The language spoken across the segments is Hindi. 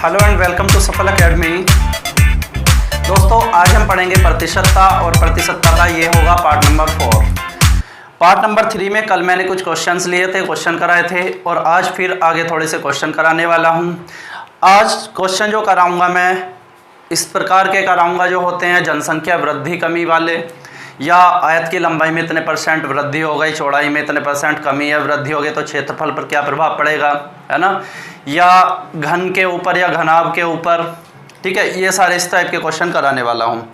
हेलो एंड वेलकम टू सफल एकेडमी। दोस्तों आज हम पढ़ेंगे प्रतिशतता और प्रतिशतता का ये होगा पार्ट नंबर 4। पार्ट नंबर 3 में कल मैंने कुछ क्वेश्चंस लिए थे, क्वेश्चन कराए थे और आज फिर आगे थोड़े से क्वेश्चन कराने वाला हूँ। आज क्वेश्चन जो कराऊंगा मैं इस प्रकार के कराऊंगा जो होते हैं जनसंख्या वृद्धि कमी वाले, या आयत की लंबाई में इतने % वृद्धि हो गई, चौड़ाई में इतने % कमी या वृद्धि हो गई तो क्षेत्रफल पर क्या प्रभाव पड़ेगा, है ना, या घन के ऊपर या घनाभ के ऊपर। ठीक है, ये सारे इस टाइप के क्वेश्चन कराने वाला हूँ।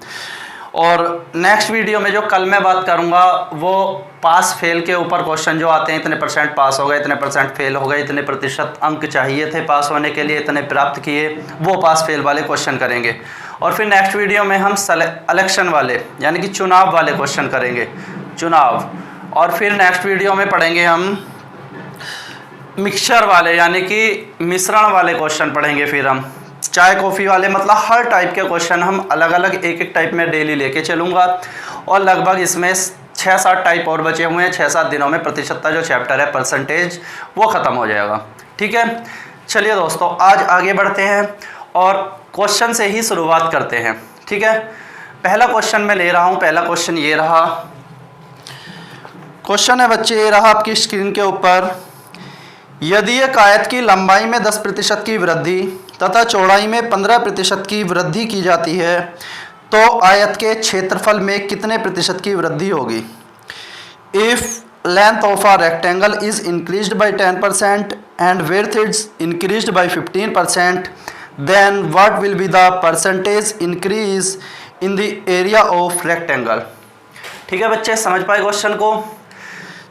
और नेक्स्ट वीडियो में जो कल मैं बात करूँगा वो पास फेल के ऊपर क्वेश्चन जो आते हैं, इतने % पास हो गए, इतने % फेल हो गए, इतने प्रतिशत अंक चाहिए थे पास होने के लिए, इतने प्राप्त किए, वो पास फेल वाले क्वेश्चन करेंगे। और फिर नेक्स्ट वीडियो में हम इलेक्शन वाले यानी कि चुनाव वाले क्वेश्चन करेंगे, चुनाव। और फिर नेक्स्ट वीडियो में पढ़ेंगे हम मिक्सचर वाले यानी कि मिश्रण वाले क्वेश्चन पढ़ेंगे। फिर हम चाय कॉफ़ी वाले, मतलब हर टाइप के क्वेश्चन हम अलग अलग एक टाइप में डेली लेके चलूँगा। और लगभग इसमें 6-7 टाइप और बचे हुए हैं। 6-7 दिनों में प्रतिशतता जो चैप्टर है परसेंटेज वो ख़त्म हो जाएगा। ठीक है, चलिए दोस्तों आज आगे बढ़ते हैं और क्वेश्चन से ही शुरुआत करते हैं। ठीक है, पहला क्वेश्चन मैं ले रहा हूँ। पहला क्वेश्चन ये रहा, क्वेश्चन है बच्चे ये रहा आपकी स्क्रीन के ऊपर। यदि एक आयत की लंबाई में 10% की वृद्धि तथा चौड़ाई में 15% की वृद्धि की जाती है तो आयत के क्षेत्रफल में कितने प्रतिशत की वृद्धि होगी? If length of a rectangle is increased by 10% and width is increased by 15%, then what will be the percentage increase in the area of rectangle? ठीक है बच्चे, समझ पाए क्वेश्चन को?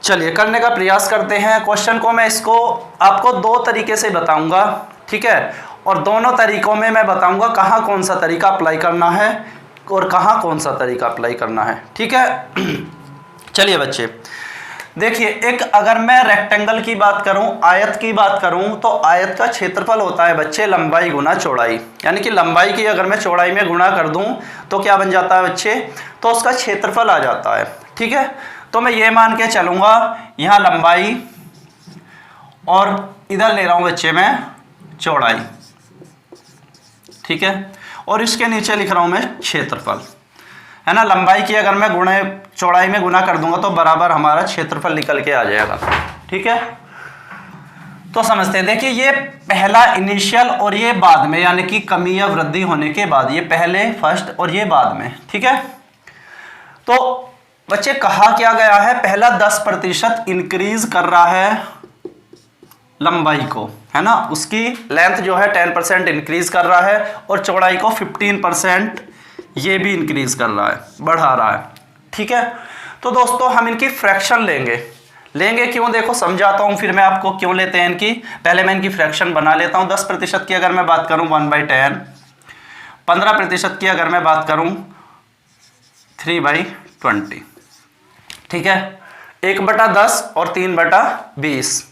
चलिए करने का प्रयास करते हैं। क्वेश्चन को मैं इसको आपको 2 तरीके से बताऊंगा। ठीक है, और दोनों तरीकों में मैं बताऊंगा कहाँ कौन सा तरीका अप्लाई करना है और कहाँ कौन सा तरीका अप्लाई करना है। ठीक है, चलिए बच्चे देखिए, एक अगर मैं रेक्टेंगल की बात करूं, आयत की बात करूं, तो आयत का क्षेत्रफल होता है बच्चे लंबाई गुना चौड़ाई। यानी कि लंबाई की अगर मैं चौड़ाई में गुणा कर दूं तो क्या बन जाता है बच्चे, तो उसका क्षेत्रफल आ जाता है। ठीक है, तो मैं ये मान के चलूंगा यहाँ लंबाई और इधर ले रहा हूँ बच्चे मैं चौड़ाई। ठीक है, और इसके नीचे लिख रहा हूँ मैं क्षेत्रफल, है ना। लंबाई की अगर मैं गुणे चौड़ाई में गुना कर दूंगा तो बराबर हमारा क्षेत्रफल निकल के आ जाएगा। ठीक है, तो समझते हैं। देखिए ये पहला इनिशियल और ये बाद में, यानी कि कमी या वृद्धि होने के बाद, ये पहले फर्स्ट और ये बाद में। ठीक है, तो बच्चे कहा क्या गया है, पहला 10% इंक्रीज कर रहा है लंबाई को, है ना, उसकी लेंथ जो है 10% इंक्रीज कर रहा है और चौड़ाई को 15% ये भी इंक्रीज कर रहा है, बढ़ा रहा है। ठीक है, तो दोस्तों हम इनकी फ्रैक्शन लेंगे क्यों, देखो समझाता हूँ फिर मैं आपको क्यों लेते हैं इनकी। पहले मैं इनकी फ्रैक्शन बना लेता हूँ। 10% की अगर मैं बात करूँ 1/10, 15% की अगर मैं बात करूँ 3/20। ठीक है, 1/10 और 3/20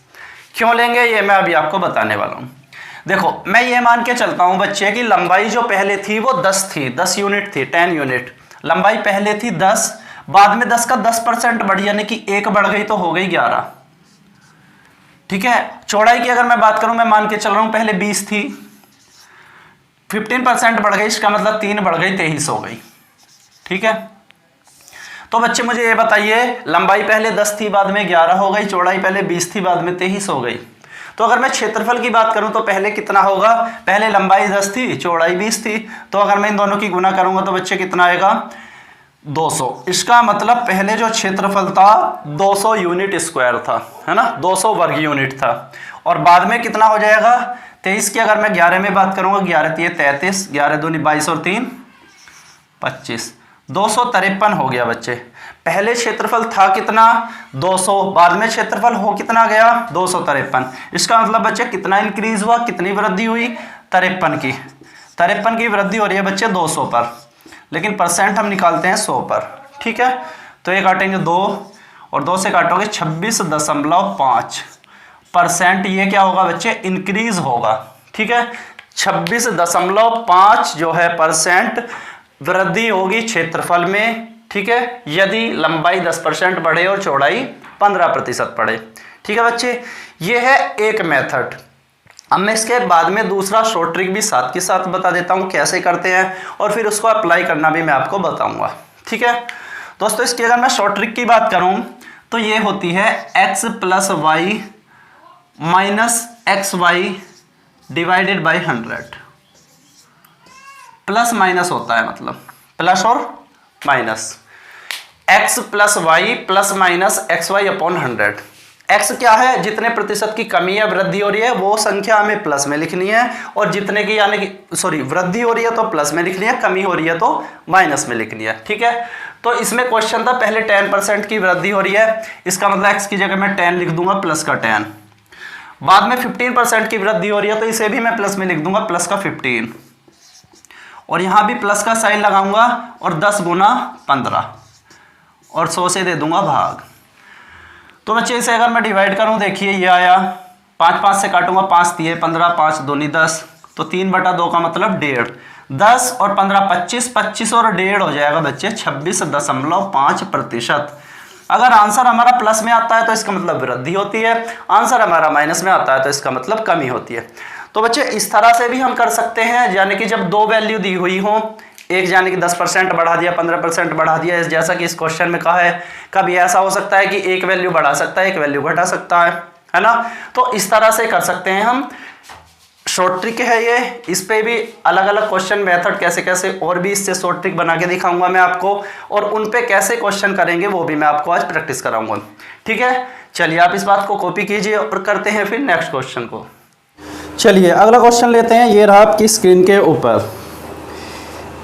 क्यों लेंगे ये मैं अभी आपको बताने वाला हूँ। देखो मैं ये मान के चलता हूँ बच्चे की लंबाई जो पहले थी वो 10 थी, 10 यूनिट थी, 10 यूनिट लंबाई पहले थी 10, बाद में 10 का 10% बढ़ी, यानी कि 1 बढ़ गई तो हो गई 11। ठीक है, चौड़ाई की अगर मैं बात करूँ, मैं मान के चल रहा हूँ पहले 20 थी, 15% बढ़ गई, इसका मतलब 3 बढ़ गई 23 हो गई। ठीक है, तो बच्चे मुझे ये बताइए लंबाई पहले 10 थी बाद में 11 हो गई, चौड़ाई पहले 20 थी बाद में 23 हो गई। तो अगर मैं क्षेत्रफल की बात करूं तो पहले कितना होगा, पहले लंबाई 10 थी चौड़ाई 20 थी, तो अगर मैं इन दोनों की गुना करूंगा तो बच्चे कितना आएगा 200। इसका मतलब पहले जो क्षेत्रफल था 200 यूनिट स्क्वायर था, है ना, 200 वर्ग यूनिट था। और बाद में कितना हो जाएगा 23 की अगर मैं 11 में बात करूंगा, 11 3 33, 11 दूनी 22 और 3 25, 253 हो गया बच्चे। पहले क्षेत्रफल था कितना 200, बाद में क्षेत्रफल हो कितना गया 253। इसका मतलब बच्चे कितना इंक्रीज हुआ, कितनी वृद्धि हुई 53 की वृद्धि हो रही है बच्चे 200 पर, लेकिन परसेंट हम निकालते हैं 100 पर। ठीक है, तो ये काटेंगे 2 और 2 से काटोगे 26.5%। ये क्या होगा बच्चे, इंक्रीज होगा। ठीक है, 26.5 जो है % वृद्धि होगी क्षेत्रफल में। ठीक है, यदि लंबाई 10% बढ़े और चौड़ाई 15% बढ़े। ठीक है बच्चे, ये है एक मेथड। अब मैं इसके बाद में दूसरा शॉर्ट ट्रिक भी साथ के साथ बता देता हूँ कैसे करते हैं, और फिर उसको अप्लाई करना भी मैं आपको बताऊँगा। ठीक है दोस्तों, इसकी अगर मैं शॉर्ट ट्रिक की बात करूँ तो ये होती है x plus Y minus X Y divided by 100। Plus minus होता है, मतलब प्लस और minus, x plus Y plus minus X Y upon 100। x क्या है, जितने प्रतिशत की कमी या वृद्धि हो रही है वो संख्या हमें प्लस में लिखनी है, और जितने की यानी कि सॉरी वृद्धि हो रही है तो प्लस में लिखनी है, कमी हो रही है तो माइनस में लिखनी है। ठीक है, तो इसमें क्वेश्चन था पहले 10% की वृद्धि हो रही है, इसका मतलब x की जगह मैं 10 लिख दूंगा प्लस का 10। बाद में 15% की वृद्धि हो रही है तो इसे भी मैं प्लस में लिख दूंगा प्लस का 15, और यहां भी प्लस का साइन लगाऊंगा और 10 गुना 15 और 100 से दे दूंगा भाग। तो बच्चे इसे अगर मैं डिवाइड करूं, देखिए ये आया 5 5 से काटूंगा, 5 दिए 15, 5 दूनी 10, तो 3/2 का मतलब 1.5, 10 और 15 25, 25 और 1.5 हो जाएगा बच्चे 26.5%। अगर आंसर हमारा प्लस में आता है तो इसका मतलब वृद्धि होती है, आंसर हमारा माइनस में आता है तो इसका मतलब कमी होती है। तो बच्चे इस तरह से भी हम कर सकते हैं, यानी कि जब दो वैल्यू दी हुई हो, एक यानी कि 10% बढ़ा दिया, 15% बढ़ा दिया, जैसा कि इस क्वेश्चन में कहा है। कभी ऐसा हो सकता है कि एक वैल्यू बढ़ा सकता है, एक वैल्यू घटा सकता है ना। तो इस तरह से कर सकते हैं हम, शॉर्ट ट्रिक है ये। इस पे भी अलग अलग क्वेश्चन मेथड कैसे कैसे और भी इससे शॉर्ट ट्रिक बना के दिखाऊंगा मैं आपको, और उन पे कैसे क्वेश्चन करेंगे वो भी मैं आपको आज प्रैक्टिस कराऊंगा। ठीक है, चलिए आप इस बात को कॉपी कीजिए और करते हैं फिर नेक्स्ट क्वेश्चन को। चलिए अगला क्वेश्चन लेते हैं, ये रहा आपकी स्क्रीन के ऊपर।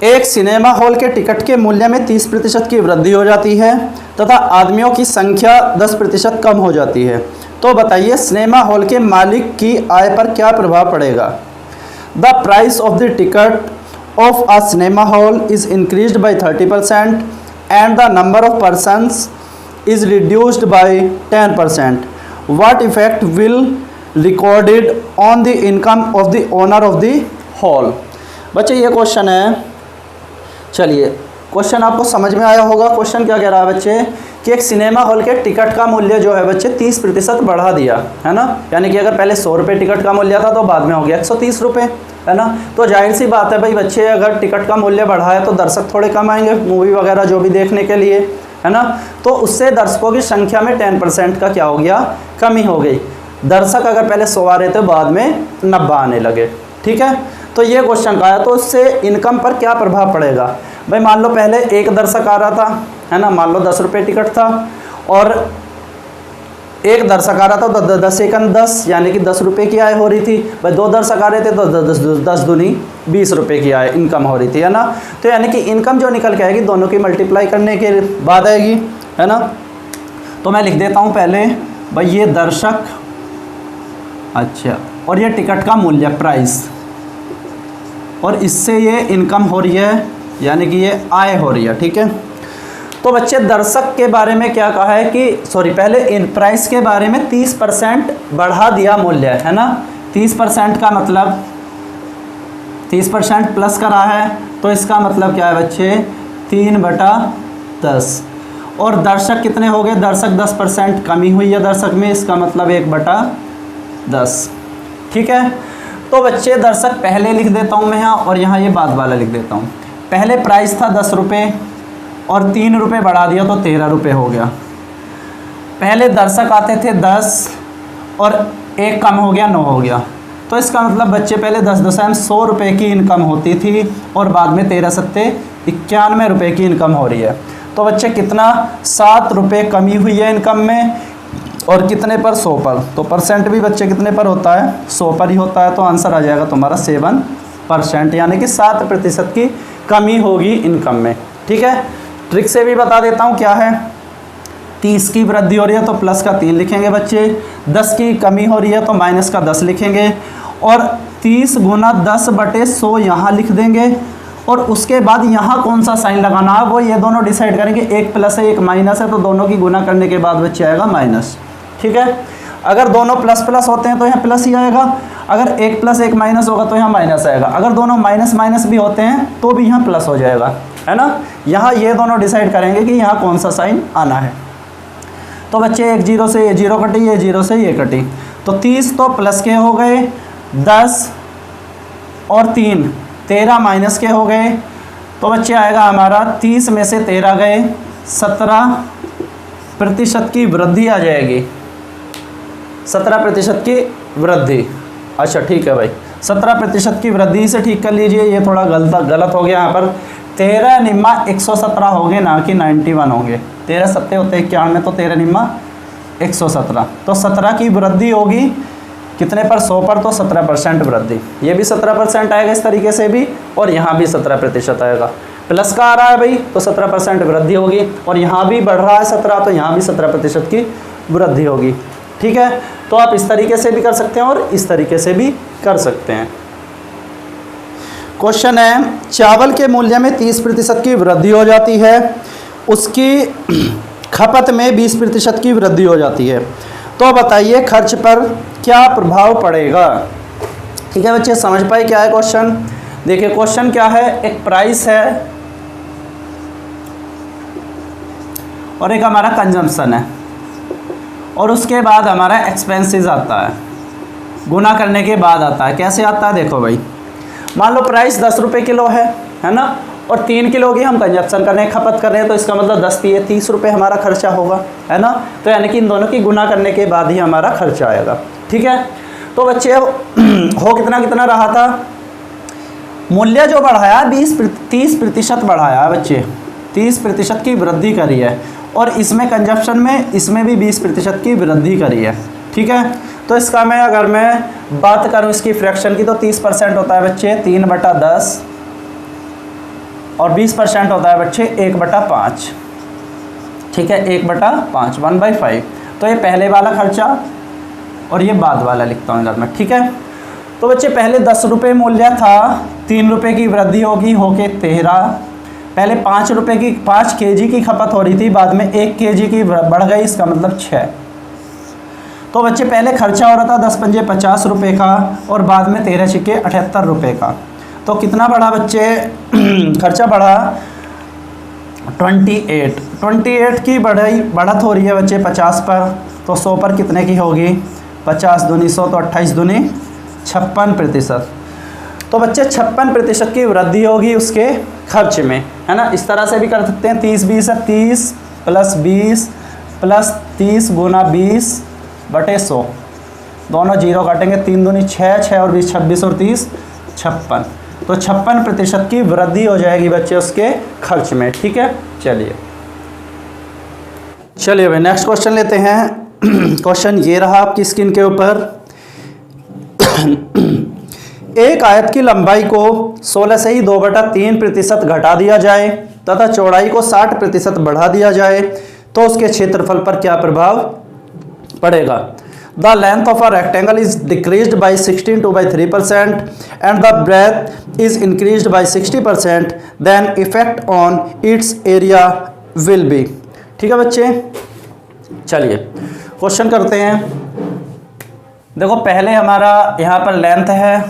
एक सिनेमा हॉल के टिकट के मूल्य में 30% की वृद्धि हो जाती है तथा आदमियों की संख्या 10% कम हो जाती है, तो बताइए सिनेमा हॉल के मालिक की आय पर क्या प्रभाव पड़ेगा। The price of the ticket of a cinema hall is increased by 30% and the number of persons is reduced by 10%. What effect will recorded on the income of the owner of the hall? बच्चे ये क्वेश्चन है। चलिए क्वेश्चन आपको समझ में आया होगा। क्वेश्चन क्या कह रहा है बच्चे कि एक सिनेमा हॉल के टिकट का मूल्य जो है बच्चे 30% बढ़ा दिया है ना, यानी कि अगर पहले 100 रुपये टिकट का मूल्य था तो बाद में हो गया 130 रुपये, है ना। तो जाहिर सी बात है भाई बच्चे, अगर टिकट का मूल्य बढ़ा है तो दर्शक थोड़े कम आएंगे मूवी वगैरह जो भी देखने के लिए, है ना। तो उससे दर्शकों की संख्या में 10% का क्या हो गया, कमी हो गई। दर्शक अगर पहले 100 आ रहे थे बाद में 90 आने लगे। ठीक है, तो ये क्वेश्चन का है। तो उससे इनकम पर क्या प्रभाव पड़ेगा भाई। मान लो पहले एक दर्शक आ रहा था, है ना, मान लो 10 रुपये टिकट था, और एक दर्शक आ रहा था तो 10 एकम 10 यानी कि 10 रुपये की आय हो रही थी भाई। दो दर्शक आ रहे थे तो 10 दूनी 20 रुपये की आय इनकम हो रही थी, है ना। तो यानी कि इनकम जो निकल के आएगी दोनों की मल्टीप्लाई करने के बाद आएगी, है ना। तो मैं लिख देता हूँ पहले भाई ये दर्शक, अच्छा, और ये टिकट का मूल्य प्राइस, और इससे ये इनकम हो रही है यानी कि ये आय हो रही है। ठीक है, तो बच्चे दर्शक के बारे में क्या कहा है कि पहले इन प्राइस के बारे में 30% बढ़ा दिया मूल्य, है ना। 30% का मतलब 30% प्लस करा है, तो इसका मतलब क्या है बच्चे 3/10, और दर्शक कितने हो गए, दर्शक 10% कमी हुई है दर्शक में, इसका मतलब 1/10। ठीक है, तो बच्चे दर्शक पहले लिख देता हूँ मैं यहाँ, और यहाँ ये बाद वाला लिख देता हूँ। पहले प्राइस था 10 रुपये और 3 रुपये बढ़ा दिया तो 13 रुपये हो गया। पहले दर्शक आते थे 10 और एक कम हो गया 9 हो गया। तो इसका मतलब बच्चे पहले 10 रुपये की इनकम होती थी और बाद में 13 सत्ते 91 रुपये की इनकम हो रही है। तो बच्चे कितना 7 रुपये कमी हुई है इनकम में, और कितने पर 100 पर। तो परसेंट भी बच्चे कितने पर होता है, 100 पर ही होता है। तो आंसर आ जाएगा तुम्हारा 7%, यानी कि 7% की कमी होगी इनकम में। ठीक है, ट्रिक से भी बता देता हूँ क्या है। 30 की वृद्धि हो रही है तो प्लस का 3 लिखेंगे बच्चे, 10 की कमी हो रही है तो माइनस का 10 लिखेंगे, और 30 गुना 10/100 यहाँ लिख देंगे, और उसके बाद यहाँ कौन सा साइन लगाना है वो ये दोनों डिसाइड करेंगे। एक प्लस है एक माइनस है, तो दोनों की गुना करने के बाद बच्चे आएगा माइनस। ठीक है, अगर दोनों प्लस प्लस होते हैं तो यहाँ प्लस ही आएगा, अगर एक प्लस एक माइनस होगा तो यहाँ माइनस आएगा, अगर दोनों माइनस माइनस भी होते हैं तो भी यहाँ प्लस हो जाएगा, है ना। यहाँ ये दोनों डिसाइड करेंगे कि यहाँ कौन सा साइन आना है। तो बच्चे एक 0 से ये 0 कटी, ये 0 से ये कटी, तो 30 तो प्लस के हो गए 10 और 3 13 माइनस के हो गए, तो बच्चे आएगा हमारा 30 में से 13 गए, 17% की वृद्धि आ जाएगी, 17% की वृद्धि। अच्छा ठीक है भाई, 17% की वृद्धि से ठीक कर लीजिए, ये थोड़ा गलत हो गया यहाँ पर। 13 निम्मा 117 होंगे ना कि 91 होंगे। 13 सत्ते होते 91, तो 13 निम्मा 117, तो 17 की वृद्धि होगी कितने पर, 100 पर, तो 17% वृद्धि। ये भी 17% आएगा इस तरीके से भी, और यहाँ भी 17% आएगा। प्लस का आ रहा है भाई, तो 17% वृद्धि होगी, और यहाँ भी बढ़ रहा है 17, तो यहाँ भी 17% की वृद्धि होगी। ठीक है, तो आप इस तरीके से भी कर सकते हैं और इस तरीके से भी कर सकते हैं। क्वेश्चन है, चावल के मूल्य में 30% की वृद्धि हो जाती है, उसकी खपत में 20% की वृद्धि हो जाती है, तो बताइए खर्च पर क्या प्रभाव पड़ेगा। ठीक है बच्चे, समझ पाए क्या है क्वेश्चन। देखिए क्वेश्चन क्या है, एक प्राइस है और एक हमारा कंजम्पशन है, और उसके बाद हमारा एक्सपेंसेस आता है, गुना करने के बाद आता है। कैसे आता है देखो भाई, मान लो प्राइस 10 रुपये किलो है ना, और 3 किलो की हम कंजप्शन कर रहे हैं, खपत कर रहे हैं, तो इसका मतलब 10 दिए 30 रुपये हमारा खर्चा होगा, है ना। तो यानी कि इन दोनों की गुना करने के बाद ही हमारा खर्चा आएगा। ठीक है, तो बच्चे हो कितना रहा था, मूल्य जो बढ़ाया 30% बढ़ाया बच्चे, 30% की वृद्धि करी है, और इसमें कंजप्शन में इसमें भी 20% की वृद्धि करी है। ठीक है, तो इसका अगर मैं बात करूं इसकी फ्रैक्शन की, तो 30% होता है बच्चे 3/10, और 20% होता है बच्चे 1/5। ठीक है, 1/5 1/5। तो ये पहले वाला खर्चा और ये बाद वाला लिखता हूँ इधर में। ठीक है, तो बच्चे पहले 10 रुपये मूल्य था, 3 रुपये की वृद्धि होगी होके 13। पहले 5 रुपये की 5 kg की खपत हो रही थी, बाद में 1 kg की बढ़ गई, इसका मतलब 6। तो बच्चे पहले खर्चा हो रहा था 10 पंजे 50 रुपये का, और बाद में 13 छिके 78 रुपये का। तो कितना बढ़ा बच्चे खर्चा बढ़ा 28 की बढ़त हो रही है बच्चे 50 पर, तो 100 पर कितने की होगी, 50 दूनी 100, तो 28 दूनी 56%। तो बच्चे 56% की वृद्धि होगी उसके खर्च में, है ना। इस तरह से भी कर सकते हैं, 30-20 है, 30 + 20 + 30 गुना 20/100, दोनों जीरो काटेंगे, 3 दूनी 6, 6 और 20 26, और 30 56। तो 56% की वृद्धि हो जाएगी बच्चे उसके खर्च में। ठीक है, चलिए भाई नेक्स्ट क्वेश्चन लेते हैं। क्वेश्चन ये रहा आपकी स्क्रीन के ऊपर, एक आयत की लंबाई को 16 से ही 2/3% घटा दिया जाए तथा चौड़ाई को 60% बढ़ा दिया जाए, तो उसके क्षेत्रफल पर क्या प्रभाव पड़ेगा। The length of a rectangle is decreased by 16/3% and the breadth is increased by 60%, then effect on its area will be। ठीक है बच्चे, चलिए क्वेश्चन करते हैं। देखो पहले हमारा यहाँ पर लेंथ है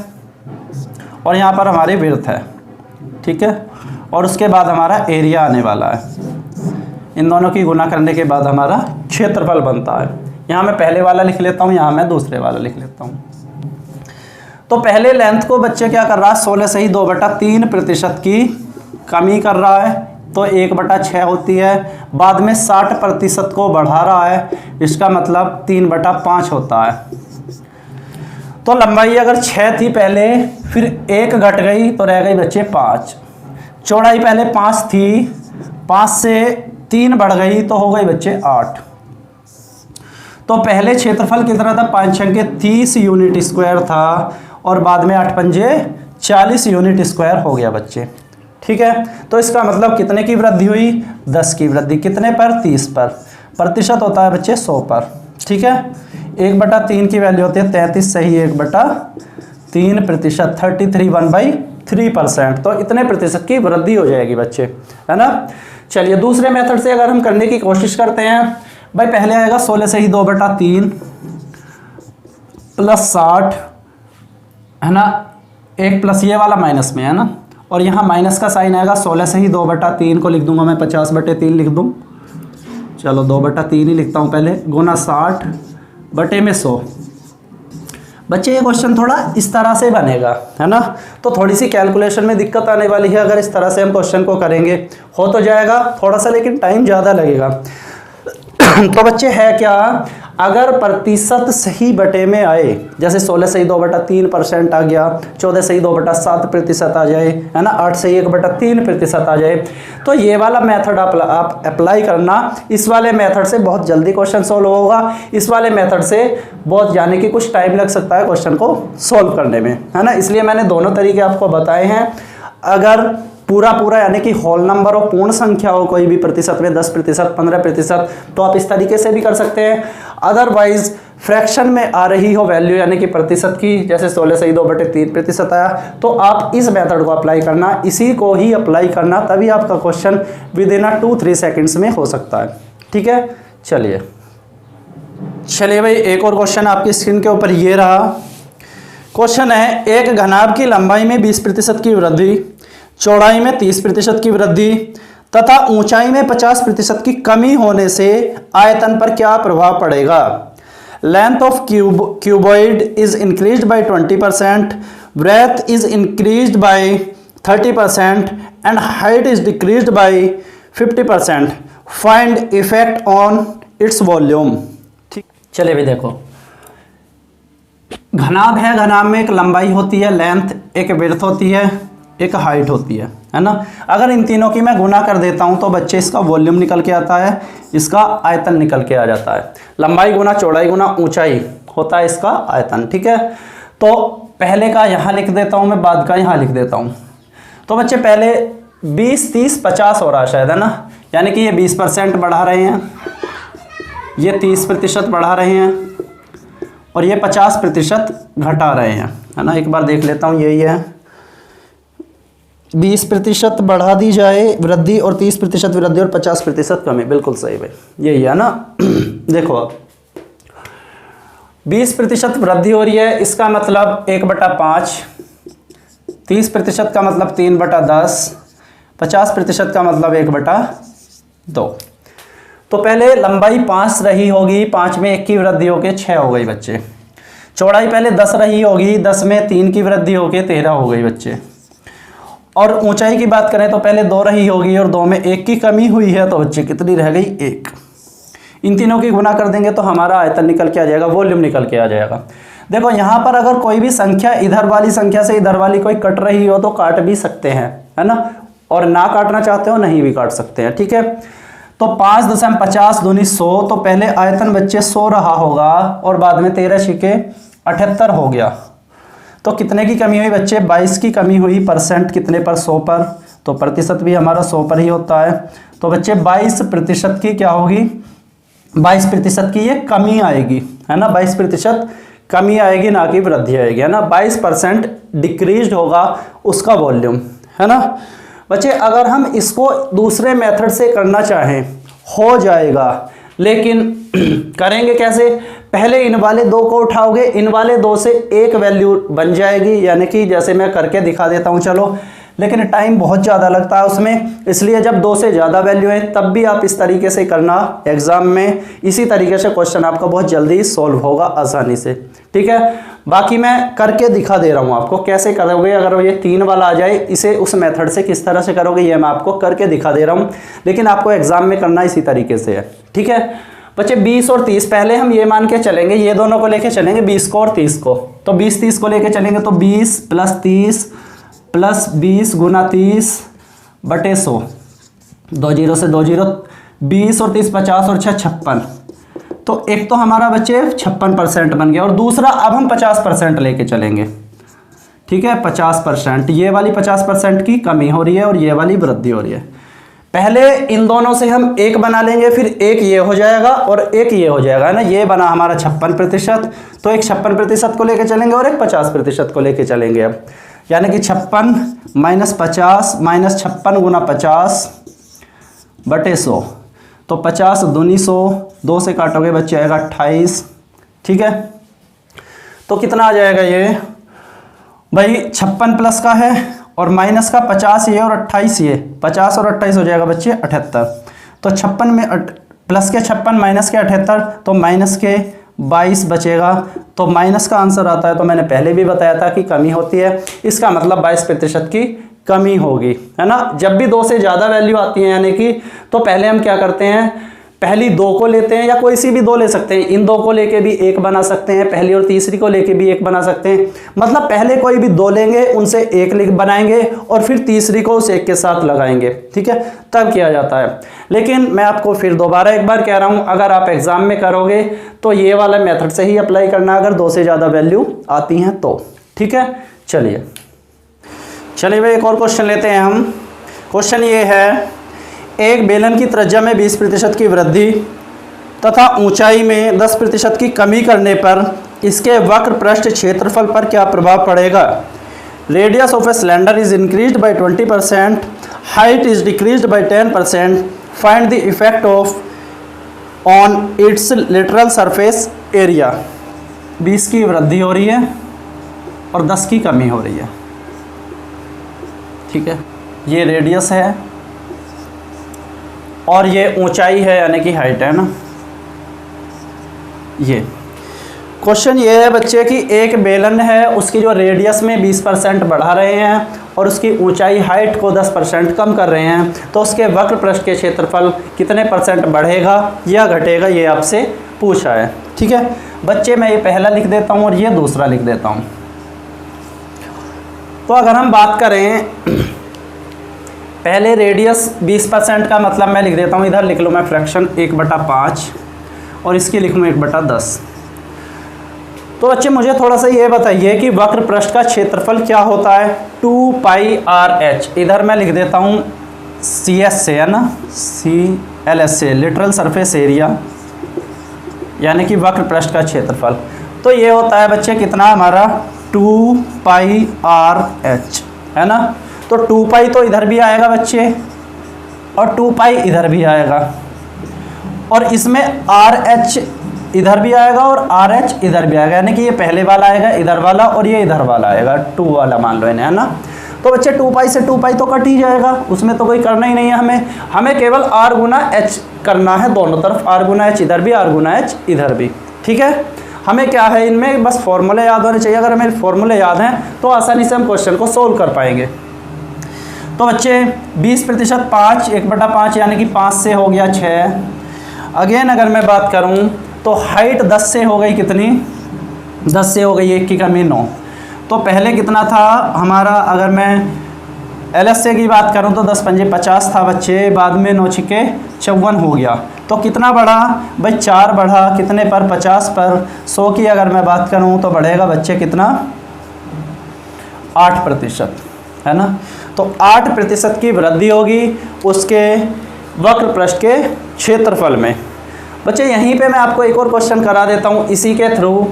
और यहाँ पर हमारी विड्थ है, ठीक है, और उसके बाद हमारा एरिया आने वाला है। इन दोनों की गुना करने के बाद हमारा क्षेत्रफल बनता है। यहाँ मैं पहले वाला लिख लेता हूँ, यहाँ मैं दूसरे वाला लिख लेता हूँ। तो पहले लेंथ को बच्चे क्या कर रहा है, 16 से ही 2/3% की कमी कर रहा है, तो 1/6 होती है। बाद में 60% को बढ़ा रहा है, इसका मतलब 3/5 होता है। तो लंबाई अगर 6 थी पहले, फिर 1 घट गई तो रह गई बच्चे 5। चौड़ाई पहले 5 थी, 5 से 3 बढ़ गई तो हो गई बच्चे 8। तो पहले क्षेत्रफल कितना था, 5 छंके 30 यूनिट स्क्वायर था, और बाद में 8 पंजे 40 यूनिट स्क्वायर हो गया बच्चे। ठीक है, तो इसका मतलब कितने की वृद्धि हुई, 10 की वृद्धि। कितने पर, 30 पर। प्रतिशत होता है बच्चे 100 पर। ठीक है, 1/3 की वैल्यू होती है 33 सही 1/3%, 33 1/3%। तो इतने प्रतिशत की वृद्धि हो जाएगी बच्चे, है ना। चलिए दूसरे मेथड से अगर हम करने की कोशिश करते हैं, भाई पहले आएगा 16 से ही 2/3 + 60, है ना, 1 प्लस ये वाला माइनस में है ना, और यहाँ माइनस का साइन आएगा। 16 से ही 2/3 को लिख दूंगा मैं, 50/3 लिख दूँ, चलो 2/3 ही लिखता हूँ पहले, गुना 60/100। बच्चे ये क्वेश्चन थोड़ा इस तरह से बनेगा, है ना, तो थोड़ी सी कैलकुलेशन में दिक्कत आने वाली है। अगर इस तरह से हम क्वेश्चन को करेंगे हो तो जाएगा थोड़ा सा, लेकिन टाइम ज़्यादा लगेगा। तो बच्चे है क्या, अगर प्रतिशत सही बटे में आए, जैसे 16 सही 2/3% आ गया, 14 सही 2/7% आ जाए, है ना, 8 सही 1/3% आ जाए, तो ये वाला मेथड आप अप्लाई करना। इस वाले मेथड से बहुत जल्दी क्वेश्चन सोल्व होगा, इस वाले मेथड से बहुत यानी कि कुछ टाइम लग सकता है क्वेश्चन को सोल्व करने में, है ना। इसलिए मैंने दोनों तरीके आपको बताए हैं। अगर पूरा यानी कि होल नंबर हो, पूर्ण संख्या हो कोई भी प्रतिशत में 10%, 15%, तो आप इस तरीके से भी कर सकते हैं। अदरवाइज फ्रैक्शन में आ रही हो वैल्यू यानी कि प्रतिशत की, जैसे 16 सही 2/3% आया, तो आप इस मेथड को अप्लाई करना, इसी को ही अप्लाई करना, तभी आपका क्वेश्चन विद इन 2-3 सेकेंड्स में हो सकता है। ठीक है, चलिए भाई एक और क्वेश्चन आपकी स्क्रीन के ऊपर ये रहा। क्वेश्चन है, एक घनाभ की लंबाई में 20% की वृद्धि, चौड़ाई में 30% की वृद्धि तथा ऊंचाई में 50% की कमी होने से आयतन पर क्या प्रभाव पड़ेगा। Length of cuboid is increased by 20%, breadth is increased by 30% and height is decreased by 50%। Find effect on its volume. ठीक, चलिए भाई देखो, घनाभ है, घनाभ में एक लंबाई होती है लेंथ, एक विड्थ होती है, एक हाइट होती है ना। अगर इन तीनों की मैं गुना कर देता हूं तो बच्चे इसका वॉल्यूम निकल के आता है, इसका आयतन निकल के आ जाता है। लंबाई गुना चौड़ाई गुना ऊंचाई होता है इसका आयतन। ठीक है, तो पहले का यहां लिख देता हूं मैं, बाद का यहां लिख देता हूं। तो बच्चे पहले 20, 30, 50 हो रहा है शायद, है ना, यानी कि ये 20% बढ़ा रहे हैं, ये 30% बढ़ा रहे हैं और ये 50% घटा रहे हैं, है ना। एक बार देख लेता हूँ, यही है 20% बढ़ा दी जाए वृद्धि और 30% वृद्धि और 50% कमी, बिल्कुल सही भाई, यही है ना। देखो अब 20% वृद्धि हो रही है, इसका मतलब 1/5, 30% का मतलब 3/10, 50% का मतलब 1/2। तो पहले लंबाई 5 रही होगी, 5 में 1 की वृद्धि होगी 6 हो गई बच्चे। चौड़ाई पहले 10 रही होगी, 10 में 3 की वृद्धि होगी 13 हो गई बच्चे। और ऊंचाई की बात करें तो पहले 2 रही होगी और 2 में 1 की कमी हुई है, तो बच्चे कितनी रह गई 1। इन तीनों की गुना कर देंगे तो हमारा आयतन निकल के आ जाएगा, वॉल्यूम निकल के आ जाएगा। देखो यहाँ पर अगर कोई भी संख्या इधर वाली संख्या से इधर वाली कोई कट रही हो तो काट भी सकते हैं, है ना, और ना काटना चाहते हो नहीं भी काट सकते हैं। ठीक है, तो 5.50 दूनी 100, तो पहले आयतन बच्चे 100 रहा होगा और बाद में 13 छिके 78 हो गया। तो कितने की कमी हुई बच्चे, 22 की कमी हुई। परसेंट कितने पर, 100 पर, तो प्रतिशत भी हमारा 100 पर ही होता है। तो बच्चे 22% की क्या होगी, 22% की ये कमी आएगी, है ना, 22% कमी आएगी, ना कि वृद्धि आएगी, है ना। 22% डिक्रीज होगा उसका वॉल्यूम, है ना। बच्चे अगर हम इसको दूसरे मेथड से करना चाहें हो जाएगा, लेकिन करेंगे कैसे, पहले इन वाले 2 को उठाओगे, इन वाले 2 से एक वैल्यू बन जाएगी, यानी कि जैसे मैं करके दिखा देता हूं चलो, लेकिन टाइम बहुत ज़्यादा लगता है उसमें, इसलिए जब 2 से ज़्यादा वैल्यू है तब भी आप इस तरीके से करना एग्जाम में। इसी तरीके से क्वेश्चन आपका बहुत जल्दी सॉल्व होगा आसानी से। ठीक है, बाकी मैं करके दिखा दे रहा हूँ आपको कैसे करोगे। अगर ये 3 वाला आ जाए, इसे उस मेथड से किस तरह से करोगे ये मैं आपको करके दिखा दे रहा हूँ, लेकिन आपको एग्जाम में करना इसी तरीके से है। ठीक है बच्चे, 20 और 30 पहले हम ये मान के चलेंगे, ये दोनों को लेके चलेंगे, 20 को और 30 को। तो 20-30 को लेके चलेंगे तो 20 + 30 + 20 × 30/100, 2 0 से 2 0, 20 और 30 50 और 6 56। तो एक तो हमारा बच्चे 56% बन गया, और दूसरा अब हम 50% लेके चलेंगे। ठीक है, 50%, ये वाली 50% की कमी हो रही है और ये वाली वृद्धि हो रही है। पहले इन दोनों से हम एक बना लेंगे, फिर एक ये हो जाएगा और एक ये हो जाएगा, है ना। ये बना हमारा 56%, तो एक 56% को लेके चलेंगे और एक 50% को लेके चलेंगे। अब यानी कि 56 - 50 - 56 × 50/100, तो 50 दूनी 100, 2 से काटोगे बच्चे आएगा 28। ठीक है, तो कितना आ जाएगा ये भाई, 56 प्लस का है और माइनस का 50 ये और 28 ये, 50 और 28 हो जाएगा बच्चे 78। तो 56 में प्लस के 56 माइनस के 78, तो माइनस के 22 बचेगा। तो माइनस का आंसर आता है, तो मैंने पहले भी बताया था कि कमी होती है, इसका मतलब 22% की कमी होगी, है ना। जब भी 2 से ज़्यादा वैल्यू आती है यानी कि, तो पहले हम क्या करते हैं, पहली 2 को लेते हैं, या कोई सी भी 2 ले सकते हैं, इन 2 को लेके भी 1 बना सकते हैं, पहली और तीसरी को लेके भी 1 बना सकते हैं। मतलब पहले कोई भी 2 लेंगे, उनसे 1 लिख बनाएंगे और फिर तीसरी को उस 1 के साथ लगाएंगे, ठीक है, तब किया जाता है। लेकिन मैं आपको फिर दोबारा एक बार कह रहा हूं, अगर आप एग्जाम में करोगे तो ये वाला मेथड से ही अप्लाई करना, अगर 2 से ज़्यादा वैल्यू आती हैं तो, ठीक है। चलिए भाई एक और क्वेश्चन लेते हैं हम। क्वेश्चन ये है, एक बेलन की त्रिज्या में 20% की वृद्धि तथा ऊंचाई में 10% की कमी करने पर इसके वक्र पृष्ठ क्षेत्रफल पर क्या प्रभाव पड़ेगा। Radius of a cylinder is increased by 20%, height is decreased bye 10%, find the effect of on it's literal surface area. 20 की वृद्धि हो रही है और 10 की कमी हो रही है, ठीक है। ये रेडियस है और ये ऊंचाई है यानी कि हाइट है ना। ये क्वेश्चन ये है बच्चे कि एक बेलन है, उसकी जो रेडियस में 20% बढ़ा रहे हैं और उसकी ऊंचाई हाइट को 10% कम कर रहे हैं, तो उसके वक्र पृष्ठ के क्षेत्रफल कितने % बढ़ेगा या घटेगा, ये आपसे पूछा है, ठीक है। बच्चे मैं ये पहला लिख देता हूँ और ये दूसरा लिख देता हूँ। तो अगर हम बात करें पहले रेडियस 20% का मतलब मैं लिख देता हूँ, इधर लिख लूँ मैं फ्रैक्शन 1/5 और इसकी लिखूँ 1/10। तो बच्चे मुझे थोड़ा सा ये बताइए कि वक्र पृष्ठ का क्षेत्रफल क्या होता है। 2πRh, इधर मैं लिख देता हूँ CS से, है ना, CLS से, लिटरल सरफेस एरिया यानी कि वक्र पृष्ठ का क्षेत्रफल। तो ये होता है बच्चे कितना हमारा 2πRh, है ना। तो 2π तो इधर भी आएगा बच्चे और 2π इधर भी आएगा, और इसमें RH इधर भी आएगा और RH इधर भी आएगा, यानी कि ये पहले वाला आएगा इधर वाला और ये इधर वाला आएगा 2 वाला मान लो इन्हें, है ना। तो बच्चे 2π से 2π तो कट ही जाएगा, उसमें तो कोई करना ही नहीं है हमें केवल R गुना H करना है दोनों तरफ, R गुना H इधर भी, R गुना H इधर भी, ठीक है। हमें क्या है इनमें बस फॉर्मूले याद होने चाहिए। अगर हमें फॉर्मूले याद हैं तो आसानी से हम क्वेश्चन को सोल्व कर पाएंगे। तो बच्चे 20% 5 1/5 यानी कि 5 से हो गया 6। अगेन अगर मैं बात करूं तो हाइट 10 से हो गई कितनी, 10 से हो गई 1 की कमी 9। तो पहले कितना था हमारा, अगर मैं LSA की बात करूं तो 10 पंजे 50 था बच्चे, बाद में 9 छिके 54 हो गया। तो कितना बढ़ा भाई, 4 बढ़ा, कितने पर, 50 पर। 100 की अगर मैं बात करूं तो बढ़ेगा बच्चे कितना, 8%, है ना। तो 8% की वृद्धि होगी उसके वक्र पृष्ठ के क्षेत्रफल में। बच्चे यहीं पे मैं आपको एक और क्वेश्चन करा देता हूँ इसी के थ्रू।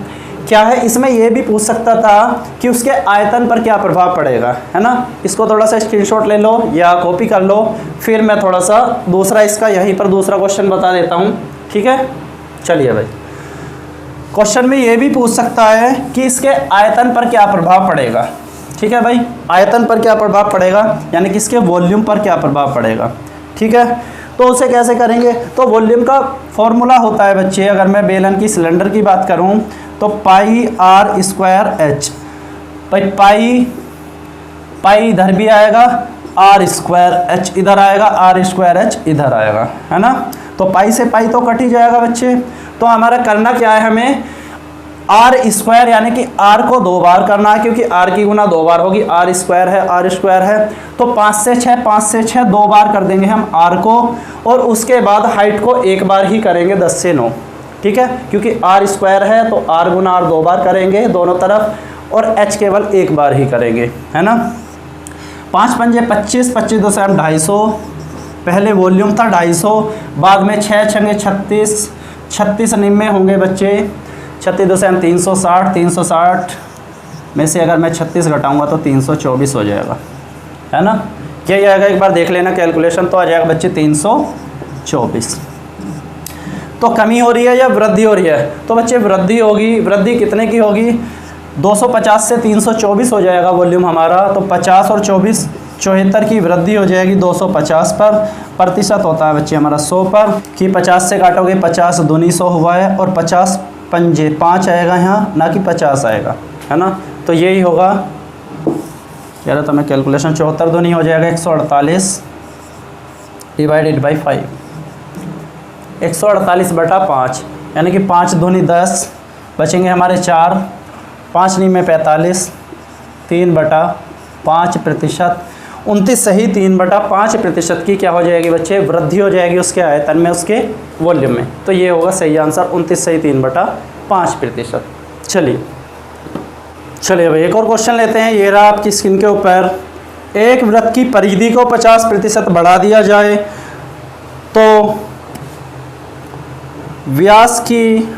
क्या है, इसमें यह भी पूछ सकता था कि उसके आयतन पर क्या प्रभाव पड़ेगा, है ना। इसको थोड़ा सा स्क्रीनशॉट ले लो या कॉपी कर लो, फिर मैं थोड़ा सा दूसरा इसका यहीं पर दूसरा क्वेश्चन बता देता हूँ, ठीक है। चलिए भाई, क्वेश्चन में ये भी पूछ सकता है कि इसके आयतन पर क्या प्रभाव पड़ेगा, ठीक है भाई। आयतन पर क्या प्रभाव पड़ेगा यानी कि इसके वॉल्यूम पर क्या प्रभाव पड़ेगा, ठीक है। तो उसे कैसे करेंगे, तो वॉल्यूम का फॉर्मूला होता है बच्चे, अगर मैं बेलन की सिलेंडर की बात करूं तो πr²h, पाई इधर भी आएगा, r²h इधर आएगा, r²h इधर आएगा, है ना। तो पाई से पाई तो कट ही जाएगा बच्चे। तो हमारा करना क्या है, हमें r² यानी कि r को 2 बार करना है, क्योंकि r की गुना 2 बार होगी, r² है। तो 5 से 6 2 बार कर देंगे हम r को, और उसके बाद हाइट को 1 बार ही करेंगे 10 से 9, ठीक है। क्योंकि r² है तो r गुना r 2 बार करेंगे दोनों तरफ, और h केवल 1 बार ही करेंगे, है ना। 5 पंजे 25, 25 2 से हम 250, पहले वॉल्यूम था 250, बाद में 6 छंगे 36, 36 निम्मे होंगे बच्चे, 36 2 से हम 360, 360 में से अगर मैं 36 घटाऊंगा तो 324 हो जाएगा, है ना। क्या आएगा एक बार देख लेना कैलकुलेशन, तो आ जाएगा बच्चे 324। तो कमी हो रही है या वृद्धि हो रही है, तो बच्चे वृद्धि होगी। वृद्धि कितने की होगी, 250 से 324 हो जाएगा वॉल्यूम हमारा। तो 50 और 24 74 की वृद्धि हो जाएगी 250 पर। प्रतिशत होता है बच्चे हमारा 100 पर, कि 50 से काटोगे 50 दूनी 100 हुआ है, और 50 पंजे 5 आएगा यहाँ, ना कि 50 आएगा, है ना। तो यही होगा, कह रहा था मैं कैलकुलेशन, 74 दूनी हो जाएगा 148 डिवाइडेड बाई 5, 148/5, यानी कि 5 दूनी 10, बचेंगे हमारे 4, 5 नहीं में 45, 3/5%, 29 सही 3/5% की क्या हो जाएगी बच्चे, वृद्धि हो जाएगी उसके आयतन में, उसके वॉल्यूम में। तो ये होगा सही आंसर, 29 सही 3/5%। चलिए भाई एक और क्वेश्चन लेते हैं। ये रहा आपकी स्क्रीन के ऊपर, एक वृत्त की परिधि को 50% बढ़ा दिया जाए तो व्यास की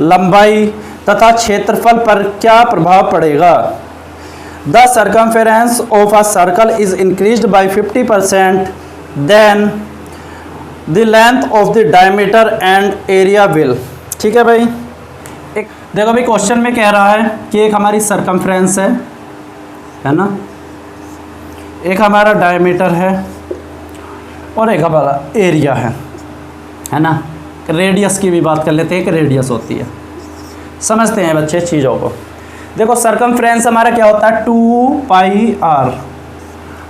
लंबाई तथा क्षेत्रफल पर क्या प्रभाव पड़ेगा। The circumference of a circle is increased by 50%, then the length of the diameter and area will. ठीक है भाई, एक देखो भाई क्वेश्चन में कह रहा है कि एक हमारी सर्कमफ्रेंस है ना, एक हमारा डायमीटर है और एक हमारा एरिया है ना। रेडियस की भी बात कर लेते हैं, एक रेडियस होती है, समझते हैं बच्चे चीज़ों को। देखो सर्कमफ्रेंस हमारा क्या होता है 2πr,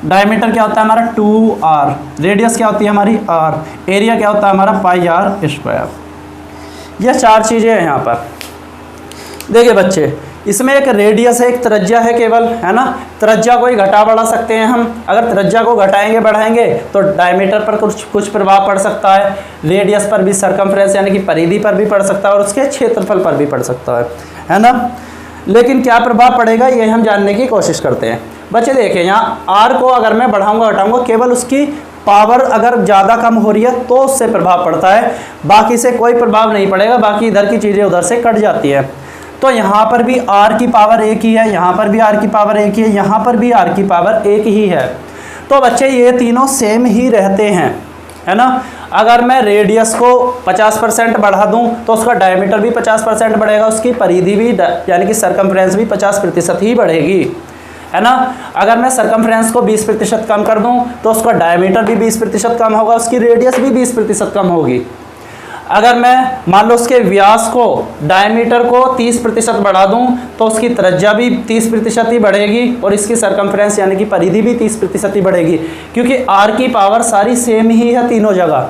डायमीटर क्या होता है हमारा 2r, रेडियस क्या होती है हमारी r, एरिया क्या होता है हमारा πr²। यह 4 चीज़ें हैं यहाँ पर। देखिए बच्चे, इसमें एक रेडियस है, एक त्रिज्या है केवल, है ना। त्रिज्या को ही घटा बढ़ा सकते हैं हम, अगर त्रिज्या को घटाएंगे बढ़ाएंगे तो डायमीटर पर कुछ प्रभाव पड़ सकता है, रेडियस पर भी, सर्कमफ्रेंस यानी कि परिधि पर भी पड़ सकता है, और उसके क्षेत्रफल पर भी पड़ सकता है ना। लेकिन क्या प्रभाव पड़ेगा ये हम जानने की कोशिश करते हैं। बच्चे देखिए यहाँ r को अगर मैं बढ़ाऊँगा घटाऊँगा, केवल उसकी पावर अगर ज़्यादा कम हो रही है तो उससे प्रभाव पड़ता है, बाकी से कोई प्रभाव नहीं पड़ेगा, बाकी इधर की चीज़ें उधर से कट जाती है। तो यहाँ पर भी r की पावर एक ही है, यहाँ पर भी r की पावर एक ही है, यहाँ पर भी r की पावर एक ही है। तो बच्चे ये तीनों सेम ही रहते हैं, है ना। अगर मैं रेडियस को 50% बढ़ा दूं तो उसका डायमीटर भी 50% बढ़ेगा, उसकी परिधि भी यानी कि सर्कमफ्रेंस भी 50% ही बढ़ेगी, है ना। अगर मैं सर्कमफ्रेंस को 20% कम कर दूं तो उसका डायमीटर भी 20% कम होगा, उसकी रेडियस भी 20% कम होगी। अगर मैं मान लो उसके व्यास को, डायमीटर को 30% बढ़ा दूं तो उसकी त्रिज्या भी 30% ही बढ़ेगी और इसकी सर्कमफ्रेंस यानी कि परिधि भी 30% ही बढ़ेगी, क्योंकि r की पावर सारी सेम ही है तीनों जगह।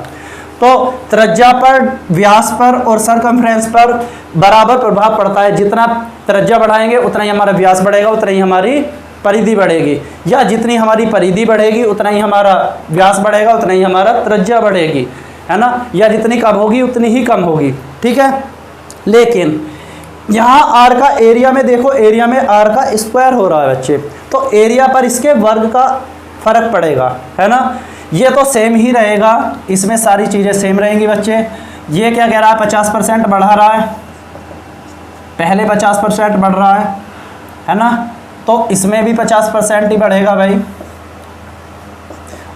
तो त्रिज्या पर, व्यास पर और सर्कमफ्रेंस पर बराबर प्रभाव पड़ता है। जितना त्रिज्या बढ़ाएंगे उतना ही हमारा व्यास बढ़ेगा, उतना ही हमारी परिधि बढ़ेगी, या जितनी हमारी परिधि बढ़ेगी उतना ही हमारा व्यास बढ़ेगा, उतना ही हमारा त्रिज्या बढ़ेगी, है ना। या जितनी कम होगी उतनी ही कम होगी, ठीक है। लेकिन यहाँ r का एरिया में देखो, एरिया में r का स्क्वायर हो रहा है बच्चे, तो एरिया पर इसके वर्ग का फर्क पड़ेगा, है ना। ये तो सेम ही रहेगा, इसमें सारी चीज़ें सेम रहेंगी बच्चे। ये क्या कह रहा है 50% बढ़ा रहा है, पहले 50% बढ़ रहा है ना, तो इसमें भी 50% ही बढ़ेगा भाई,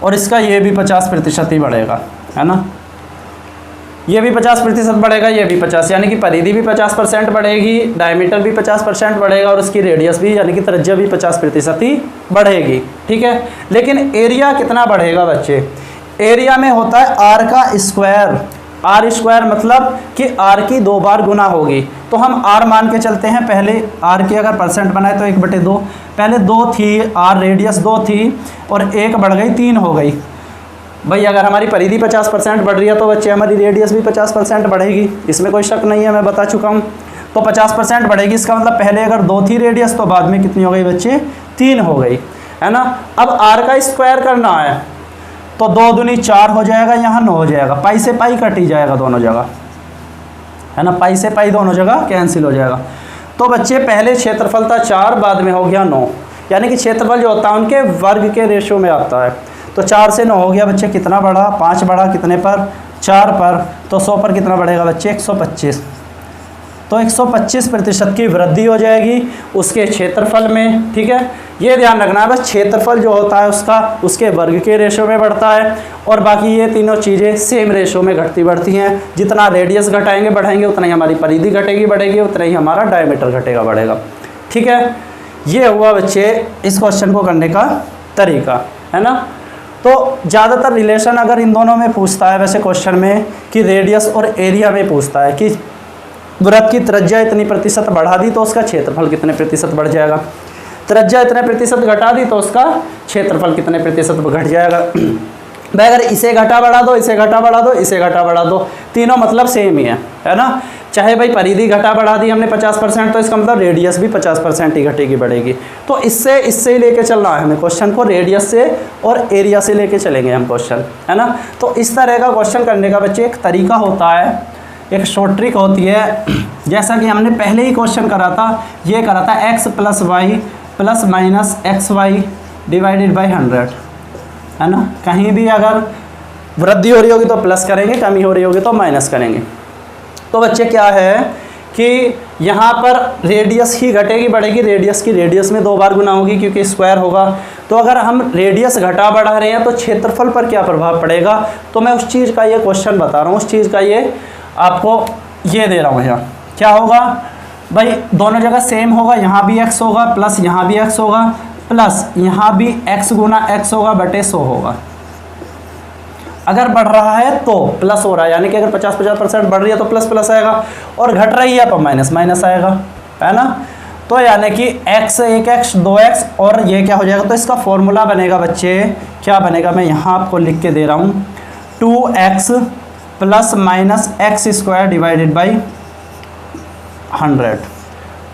और इसका ये भी 50% ही बढ़ेगा, है ना। ये भी 50% बढ़ेगा, ये भी 50, यानी कि परिधि भी 50% बढ़ेगी, डायमीटर भी 50% बढ़ेगा और उसकी रेडियस भी यानी कि त्रिज्या भी 50% ही बढ़ेगी, ठीक है। लेकिन एरिया कितना बढ़ेगा बच्चे, एरिया में होता है r का स्क्वायर, r² मतलब कि r की 2 बार गुना होगी। तो हम r मान के चलते हैं, पहले r की अगर परसेंट बनाए तो 1/2, पहले 2 थी, r रेडियस 2 थी और 1 बढ़ गई 3 हो गई। भाई अगर हमारी परिधि 50% बढ़ रही है तो बच्चे हमारी रेडियस भी 50% बढ़ेगी, इसमें कोई शक नहीं है, मैं बता चुका हूँ। तो 50% बढ़ेगी, इसका मतलब पहले अगर 2 थी रेडियस तो बाद में कितनी हो गई बच्चे, 3 हो गई, है ना। अब r का स्क्वायर करना है तो 2 दूनी 4 हो जाएगा, यहाँ 9 हो जाएगा, पाई से पाई कट ही जाएगा दोनों जगह, है ना, पाई से पाई दोनों जगह कैंसिल हो जाएगा। तो बच्चे पहले क्षेत्रफल था 4, बाद में हो गया 9, यानी कि क्षेत्रफल जो होता है उनके वर्ग के रेशो में आता है। तो 4 से 9 हो गया बच्चे, कितना बढ़ा, 5 बढ़ा, कितने पर, 4 पर, तो 100 पर कितना बढ़ेगा बच्चे 125। तो 125% की वृद्धि हो जाएगी उसके क्षेत्रफल में, ठीक है। ये ध्यान रखना है बस, क्षेत्रफल जो होता है उसका उसके वर्ग के रेशो में बढ़ता है, और बाकी ये तीनों चीज़ें सेम रेशो में घटती बढ़ती हैं। जितना रेडियस घटाएंगे बढ़ाएंगे उतना ही हमारी परिधि घटेगी बढ़ेगी, उतना ही हमारा डायमीटर घटेगा बढ़ेगा, ठीक है। ये हुआ बच्चे इस क्वेश्चन को करने का तरीका, है ना। तो ज़्यादातर रिलेशन अगर इन दोनों में पूछता है वैसे क्वेश्चन में, कि रेडियस और एरिया में पूछता है कि वृत्त की त्रिज्या इतनी प्रतिशत बढ़ा दी तो उसका क्षेत्रफल कितने प्रतिशत बढ़ जाएगा, त्रिज्या इतने प्रतिशत घटा दी तो उसका क्षेत्रफल कितने प्रतिशत घट जाएगा। भाई अगर इसे घटा बढ़ा दो, इसे घटा बढ़ा दो, इसे घटा बढ़ा दो, तीनों मतलब सेम ही है ना। चाहे भाई परिधि घटा बढ़ा दी हमने 50%, तो इसका मतलब रेडियस भी 50% ही घटेगी बढ़ेगी। तो इससे ही लेके चलना है हमें क्वेश्चन को, रेडियस से और एरिया से लेके चलेंगे हम क्वेश्चन, है ना। तो इस तरह का क्वेश्चन करने का बच्चे एक तरीका होता है, एक शॉर्ट ट्रिक होती है। जैसा कि हमने पहले ही क्वेश्चन करा था, ये करा था x + y ± xy divided by 100, है ना। कहीं भी अगर वृद्धि हो रही होगी तो प्लस करेंगे, कमी हो रही होगी तो माइनस करेंगे। तो बच्चे क्या है कि यहाँ पर रेडियस ही घटेगी बढ़ेगी, रेडियस की रेडियस में 2 बार गुना होगी क्योंकि स्क्वायर होगा। तो अगर हम रेडियस घटा बढ़ा रहे हैं तो क्षेत्रफल पर क्या प्रभाव पड़ेगा, तो मैं उस चीज़ का ये क्वेश्चन बता रहा हूँ, उस चीज़ का ये आपको ये दे रहा हूँ। यहाँ क्या होगा भाई, दोनों जगह सेम होगा, यहाँ भी x होगा प्लस यहाँ भी x होगा प्लस यहाँ भी x गुना x होगा बटे 100 होगा। अगर बढ़ रहा है तो प्लस हो रहा है, यानी कि अगर 50% बढ़ रही है तो प्लस प्लस आएगा, और घट रही है तो माइनस माइनस आएगा, है ना। तो यानी कि x 1x 2x और ये क्या हो जाएगा, तो इसका फॉर्मूला बनेगा बच्चे, क्या बनेगा, मैं यहाँ आपको लिख के दे रहा हूँ, 2x ± x² divided by 100,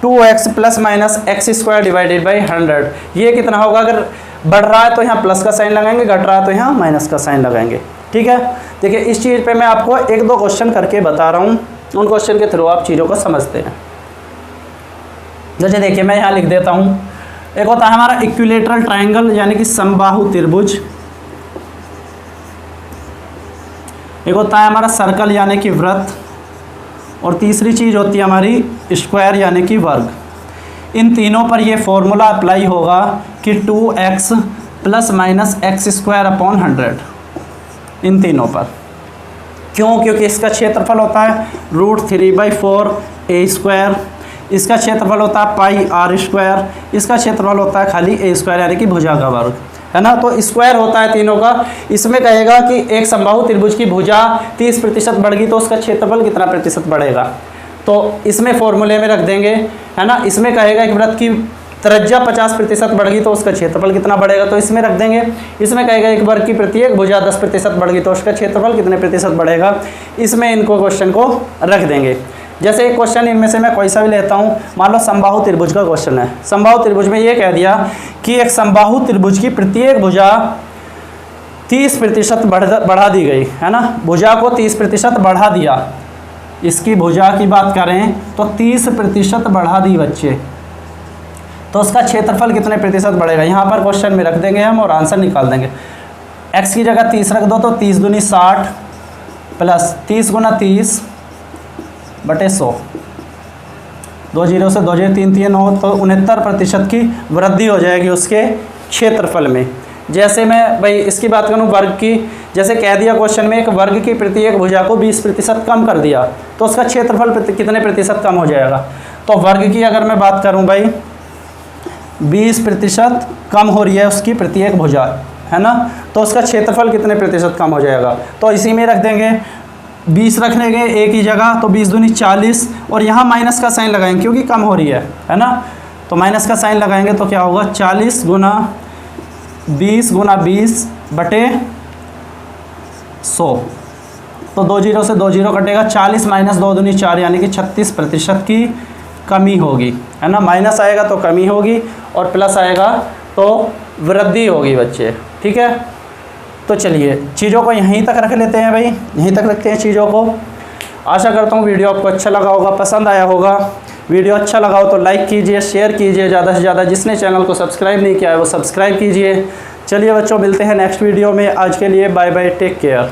2x ± x² divided by 100। ये कितना होगा, अगर बढ़ रहा है तो यहाँ प्लस का साइन लगाएंगे, घट रहा है तो यहाँ माइनस का साइन लगाएंगे, ठीक है। देखिए इस चीज़ पे मैं आपको 1-2 क्वेश्चन करके बता रहा हूँ, उन क्वेश्चन के थ्रू आप चीज़ों को समझते हैं। जैसे देखिए मैं यहाँ लिख देता हूँ, एक होता है हमारा इक्विलेटरल ट्रायंगल यानी कि समबाहु त्रिभुज, एक होता है हमारा सर्कल यानी कि वृत्त, और तीसरी चीज़ होती है हमारी स्क्वायर यानी कि वर्ग। इन तीनों पर ये फॉर्मूला अप्लाई होगा कि 2x ± x² / 100, इन तीनों पर। क्यों, क्योंकि इसका क्षेत्रफल होता है √3/4 a², इसका क्षेत्रफल होता है πr², इसका क्षेत्रफल होता है खाली a² यानी कि भुजा का वर्ग, है ना। तो स्क्वायर होता है तीनों का। इसमें कहेगा कि एक समबाहु त्रिभुज की भुजा 30% बढ़ गई तो उसका क्षेत्रफल कितना प्रतिशत बढ़ेगा, तो इसमें फॉर्मूले में रख देंगे, है ना। इसमें कहेगा कि वृत्त की त्रिज्या 50% बढ़ गई तो उसका क्षेत्रफल कितना बढ़ेगा, तो इसमें रख देंगे। इसमें कहेगा एक वर्ग की प्रत्येक भुजा 10% बढ़ गई तो उसका क्षेत्रफल कितने प्रतिशत बढ़ेगा, इसमें इनको क्वेश्चन को रख देंगे। जैसे एक क्वेश्चन इनमें से मैं कोई सा भी लेता हूँ, मान लो समबाहु त्रिभुज का क्वेश्चन है। समबाहु त्रिभुज में ये कह दिया कि एक समबाहु त्रिभुज की प्रत्येक भुजा 30% बढ़ा दी गई, है ना। भुजा को 30% बढ़ा दिया, इसकी भुजा की बात करें तो 30% बढ़ा दी बच्चे, तो उसका क्षेत्रफल कितने प्रतिशत बढ़ेगा, यहाँ पर क्वेश्चन में रख देंगे हम और आंसर निकाल देंगे। x की जगह 30 रख दो तो 30 दूनी 60 प्लस 30 गुना 30 बटे 100, 2 0 से 2 0 3 3 9, तो 69% की वृद्धि हो जाएगी उसके क्षेत्रफल में। जैसे मैं भाई इसकी बात करूँ वर्ग की, जैसे कह दिया क्वेश्चन में एक वर्ग की प्रत्येक भुजा को 20% कम कर दिया तो उसका क्षेत्रफल कितने प्रतिशत कम हो जाएगा। तो वर्ग की अगर मैं बात करूँ भाई 20% कम हो रही है उसकी प्रत्येक भुजा, है ना, तो उसका क्षेत्रफल कितने प्रतिशत कम हो जाएगा। तो इसी में रख देंगे 20 रख लेंगे एक ही जगह, तो 20 दूनी 40, और यहाँ माइनस का साइन लगाएंगे क्योंकि कम हो रही है ना। तो माइनस का साइन लगाएंगे तो क्या होगा 40 गुना 20 बटे 100, तो 2 0 से 2 0 कटेगा, 40 - 2 दूनी 4 यानी कि 36% की कमी होगी, है ना। माइनस आएगा तो कमी होगी और प्लस आएगा तो वृद्धि होगी बच्चे, ठीक है। तो चलिए चीज़ों को यहीं तक रख लेते हैं भाई, यहीं तक रखते हैं चीज़ों को। आशा करता हूँ वीडियो आपको अच्छा लगा होगा, पसंद आया होगा। वीडियो अच्छा लगा हो तो लाइक कीजिए, शेयर कीजिए ज़्यादा से ज़्यादा। जिसने चैनल को सब्सक्राइब नहीं किया है वो सब्सक्राइब कीजिए। चलिए बच्चों मिलते हैं नेक्स्ट वीडियो में। आज के लिए बाय बाय, टेक केयर।